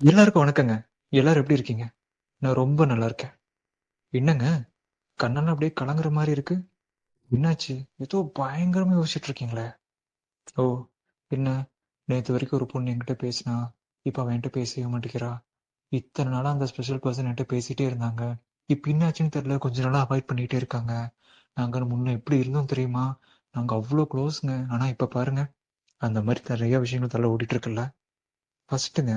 எல்லாருக்கும் வணக்கங்க. எல்லாரும் எப்படி இருக்கீங்க? நான் ரொம்ப நல்லா இருக்கேன். என்னங்க, கண்ணெல்லாம் அப்படியே கலங்குற மாரி இருக்கு. என்னாச்சு? ஏதோ பயங்கரமா யோசிச்சுட்டு இருக்கீங்களே. ஓ, என்ன, நேத்து வரைக்கும் ஒரு பொண்ணு என்கிட்ட பேசினா, இப்ப அவ என்கிட்ட பேசவே மாட்டேங்கிறா. இத்தனை நாளா அந்த ஸ்பெஷல் பர்சன் என்கிட்ட பேசிட்டே இருந்தாங்க. இப்ப என்னாச்சுன்னு தெரியல, கொஞ்ச நாளா அவாய்ட் பண்ணிட்டே இருக்காங்க. நாங்க முன்ன எப்படி இருந்தோம் தெரியுமா? நாங்க அவ்வளோ க்ளோஸ்ங்க. ஆனா இப்ப பாருங்க, அந்த மாதிரி நிறைய விஷயங்கள் தள்ள ஓடிட்டு இருக்குல்ல. ஃபர்ஸ்ட்டுங்க,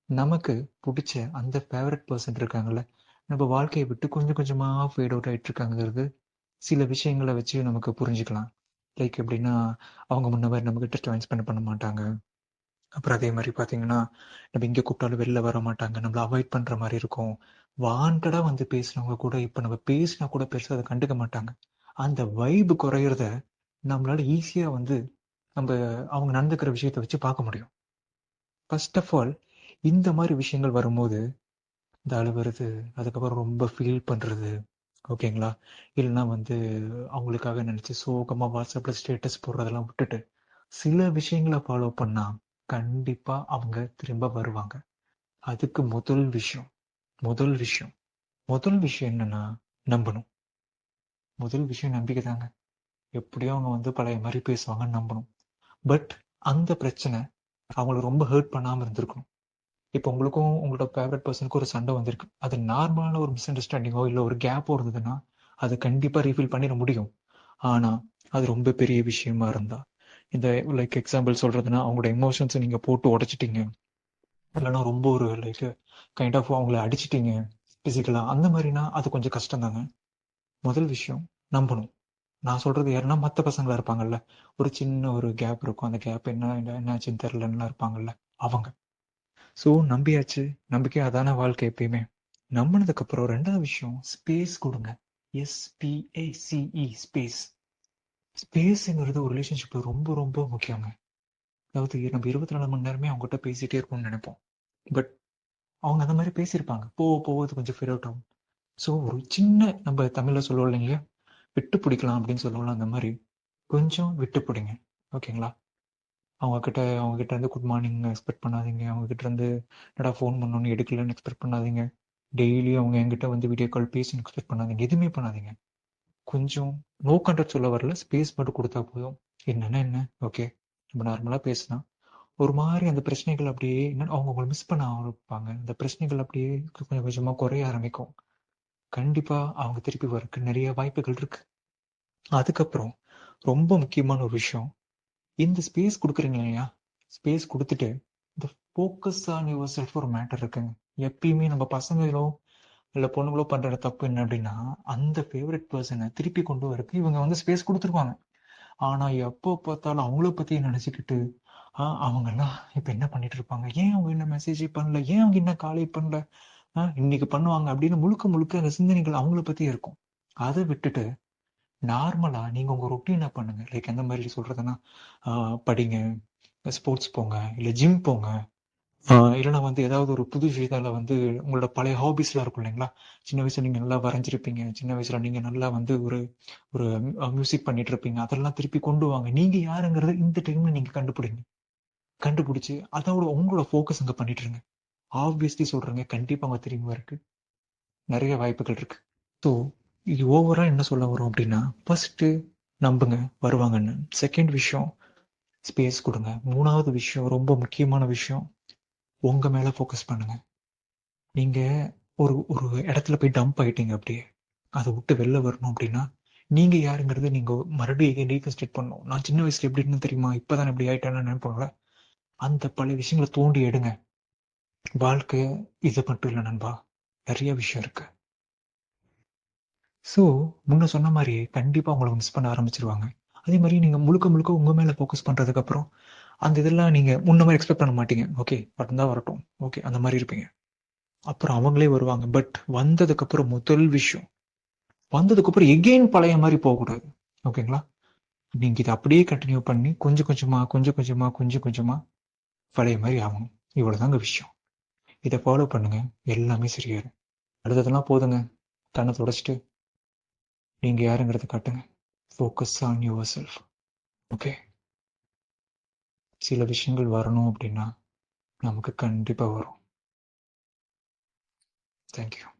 நமக்கு புடிச்ச அந்த ஃபேவரட் பெர்சன் இருக்காங்கல்ல, நம்ம வாழ்க்கைய விட்டு கொஞ்சம் கொஞ்சமா ஃபேட் அவுட் ஆயிட்டு இருக்காங்கங்கிறது, சில விஷயங்கள வச்சு நமக்கு புரிஞ்சுக்கலாம். லைக் எப்படின்னா, அவங்க முன்ன மாரி நம்மகிட்ட டைம் ஸ்பெண்ட் பண்ண மாட்டாங்க. அப்புறம் அதே மாரி பார்த்தீங்கன்னா, நம்ம எங்க கூப்பிட்டாலும் வெளில வர மாட்டாங்க. நம்மள அவாய்ட் பண்ற மாரி இருக்கும். வாண்டடா வந்து பேசினவங்க கூட, இப்ப நம்ம பேசினா கூட பெருசா அத கண்டுக்க மாட்டாங்க. அந்த வைப் குறையறத நம்மளால ஈஸியா வந்து, நம்ப அவங்க நடந்துக்கிற விஷயத்த வச்சு பார்க்க முடியும். ஃபர்ஸ்ட் ஆஃப் ஆல், இந்த மாரி விஷயங்கள் வரும்போது இந்த அழுவுறது, அதுக்கப்புறம் ரொம்ப ஃபீல் பண்றது, ஓகேங்களா? இல்லன்னா வந்து அவங்களுக்காக நெனச்சு சோகமா WhatsAppல ஸ்டேட்டஸ் போடுறதெல்லாம் விட்டுட்டு, சில விஷயங்கள ஃபாலோ பண்ணா, கண்டிப்பா அவங்க திரும்ப வருவாங்க. அதுக்கு முதல் விஷயம், முதல் விஷயம் என்னன்னா, நம்பணும். முதல் விஷயம் நம்பிக்கை தாங்க. எப்படியோ அவங்க வந்து பழைய மாரி பேசுவாங்கன்னு நம்பணும். பட் அந்த பிரச்சனை அவங்கள ரொம்ப ஹர்ட் பண்ணாம இருந்திருக்கணும். இப்போ உங்களுக்கும் உங்களோட ஃபேவரட் பெர்சனுக்கும் ஒரு சண்டை வந்திருக்கு. அது நார்மலான ஒரு மிஸ் அண்டர்ஸ்டாண்டிங்கோ இல்ல ஒரு கேப்போ இருந்ததுன்னா, அது கண்டிப்பா ரீஃபில் பண்ணிட முடியும். ஆனா, அது ரொம்ப பெரிய விஷயமா இருந்தா, இந்த லைக் எக்ஸாம்பிள் சொல்றதுன்னா, அவங்களோட எமோஷன்ஸ நீங்க போட்டு உடைச்சுட்டீங்க. இல்லன்னா ரொம்ப ஒரு லைக் கைண்ட் ஆஃப் அவங்கள அடிச்சுட்டீங்க பிசிக்கலா. அந்த மாரினா அது கொஞ்சம் கஷ்டம் தாங்க. முதல் விஷயம் நம்பணும். நான் சொல்றது யாருன்னா மத்த பசங்களா இருப்பாங்கல்ல. ஒரு சின்ன ஒரு கேப் இருக்கும். அந்த கேப் என்னாச்சுன்னு தெரியலன்னுலாம் இருப்பாங்கல்ல. அவங்க. ஸோ நம்பியாச்சு. நம்பிக்கை அதான வாழ்க்கை எப்பயுமே. நம்புனதுக்கு அப்புறம் 2வது விஷயம் ஸ்பேஸ் குடுங்க. SPACE space. ஸ்பேஸ்ங்கிறது ஒரு ரிலேஷன்ஷிப்ல ரொம்ப ரொம்ப முக்கியங்க. அதாவது நம்ம 24 மணி நேரமே அவங்ககிட்ட பேசிட்டே இருக்கணும்னு நெனைப்போம். பட் அவங்க அந்த மாரி பேசியிருப்பாங்க. போக போக அது கொஞ்சம் ஃபேட் அவுட் ஆகும். ஸோ ஒரு சின்ன நம்ம தமிழ்ல சொல்லுவோம் இல்லைங்களா? விட்டு பிடிக்கலாம் அப்படின்னு சொல்லுவோம்ல அந்த மாரி. கொஞ்சம் விட்டு பிடிங்க. ஓகேங்களா? அவங்க கிட்ட இருந்து குட் மார்னிங் எக்ஸ்பெக்ட் பண்ணாதீங்க. அவங்க கிட்ட இருந்து என்னடா ஃபோன் பண்ணோனே எடுக்கலன்னு எக்ஸ்பெக்ட் பண்ணாதீங்க. டெய்லி அவங்க என்கிட்ட வந்து வீடியோ கால் பேசணும்னு எக்ஸ்பெக்ட் பண்ணாதீங்க. எதுவுமே பண்ணாதீங்க. கொஞ்சம் நோ கான்டாக்ட் சொல்ல வரல. ஸ்பேஸ் மட்டும் குடுத்தா போதும். என்னன்னா என்ன? ஓகே. நம்ம நார்மலா பேசலாம். ஒரு மாரி அந்த பிரச்சனைகள் அப்படியே என்ன அவங்க உங்கள மிஸ் பண்ண ஆரம்பிப்பாங்க. அந்த பிரச்சனைகள் அப்படியே கொஞ்சம் கொஞ்சமா குறைய ஆரம்பிக்கும். கண்டிப்பா அவங்க திருப்பி வரக்கு நெறைய வாய்ப்புகள் இருக்கு. அதுக்கப்புறம் ரொம்ப முக்கியமான ஒரு விஷயம். இந்த ஸ்பேஸ் குடுக்குறீங்க இல்லையா? ஸ்பேஸ் குடுத்துட்டு, இந்த ஃபோக்கஸ் ஆன் யுவர் செல்ஃப் ஒரு மேட்டர் இருக்குங்க. எப்பயுமே நம்ம பசங்களோ, இல்ல பொண்ணுங்களோ பண்ற தப்பு என்ன அப்டின்னா, அந்த ஃபேவரைட் பெர்சன திருப்பி கொண்டு வரக்கு இவங்க வந்து ஸ்பேஸ் குடுத்துருவாங்க. ஆனா, எப்போ பார்த்தாலும் அவங்கள பத்தியே நெனச்சுக்கிட்டு, அவங்கலாம் இப்ப என்ன பண்ணிட்டு இருப்பாங்க? ஏன் அவங்க இன்னும் மெசேஜே பண்ணல? ஏன் அவங்க இன்னும் காலே பண்ணல? இன்னைக்கு பண்ணுவாங்க அப்படின்னு முழுக்க முழுக்க அந்த சிந்தனைகள் அவங்கள பத்தியே இருக்கும். அத விட்டுட்டு நார்மலா நீங்க உங்க ரொட்டீன பண்ணுங்க. லைக் எந்த மாரி சொல்றதுன்னா, படிங்க, ஸ்போர்ட்ஸ் போங்க, இல்ல ஜிம் போங்க. இல்லன்னா வந்து ஏதாவது ஒரு புது விஷயத்தால வந்து உங்களோட பழைய ஹாபீஸ்லாம் இருக்கும் இல்லைங்களா? சின்ன வயசுல நீங்க நல்லா வரைஞ்சிருப்பீங்க. சின்ன வயசுல நீங்க நல்லா வந்து ஒரு ஒரு மியூசிக் பண்ணிட்டு இருப்பீங்க. அதெல்லாம் திருப்பி கொண்டு வாங்க. நீங்க யாருங்கிறத இந்த டைம்ல நீங்க கண்டுபிடிங்க. கண்டுபிடிச்சு அதோட உங்களோட ஃபோக்கஸ் அங்க பண்ணிட்டுருங்க. ஆப்வியஸ்லி சொல்றேங்க. கண்டிப்பா அவங்க திரும்பி வரக்கு நெறைய வாய்ப்புகள் இருக்கு. ஸோ, இது ஓவரா என்ன சொல்ல வரோம் அப்டின்னா, ஃபர்ஸ்ட்டு நம்புங்க வருவாங்கன்னு. 2ண்ட் விஷயம் ஸ்பேஸ் குடுங்க. 3வது விஷயம் ரொம்ப முக்கியமான விஷயம், உங்க மேல ஃபோக்கஸ் பண்ணுங்க. நீங்க ஒரு ஒரு இடத்துல போய் டம்ப் ஆயிட்டீங்க அப்படியே. அத விட்டு வெளில வரணும் அப்படின்னா, நீங்க யாருங்கிறத நீங்க மறுபடியும் எகைன் ரீகன்ஸ்ட்ரக்ட் பண்ணணும். நான் சின்ன வயசுல எப்படி இருந்தேன் தெரியுமா? இப்பதான் இப்படி ஆயிட்டேன்னு நெனைப்போம்ல. அந்த பழைய விஷயங்கள தோண்டி எடுங்க. வாழ்க்கை இது மட்டும் இல்ல நண்பா. நெறைய விஷயம் இருக்கு. ஸோ, முன்ன சொன்ன மாரியே கண்டிப்பா உங்கள மிஸ் பண்ண ஆரம்பிச்சுருவாங்க. அதே மாரி நீங்க முழுக்க முழுக்க உங்க மேல ஃபோக்கஸ் பண்றதுக்கு அப்புறம், அந்த இதெல்லாம் நீங்க முன்ன மாரி எக்ஸ்பெக்ட் பண்ண மாட்டீங்க. ஓகே, வந்தா வரட்டும். ஓகே, அந்த மாரி இருப்பீங்க. அப்புறம் அவங்களே வருவாங்க. பட் வந்ததுக்கப்புறம் முதல் விஷயம், வந்ததுக்கப்புறம் எகெயின் பழைய மாரி போகக்கூடாது. ஓகேங்களா? நீங்க இத அப்படியே கன்டின்யூ பண்ணி கொஞ்சம் கொஞ்சமா, கொஞ்சம் கொஞ்சமா, கொஞ்சம் கொஞ்சமா பழைய மாரி ஆகணும். இவ்வளவுதாங்க விஷயம். இத ஃபாலோ பண்ணுங்க. எல்லாமே சரியாயிரும். அடுத்ததெல்லாம் போதுங்க. கண்ண தொடச்சுட்டு, நீங்க யாருங்கிறத காட்டுங்க. Focus on your self. Okay. சில விஷயங்கள் வரணும் அப்படின்னா, நமக்கு கண்டிப்பா வரும். தேங்க்யூ.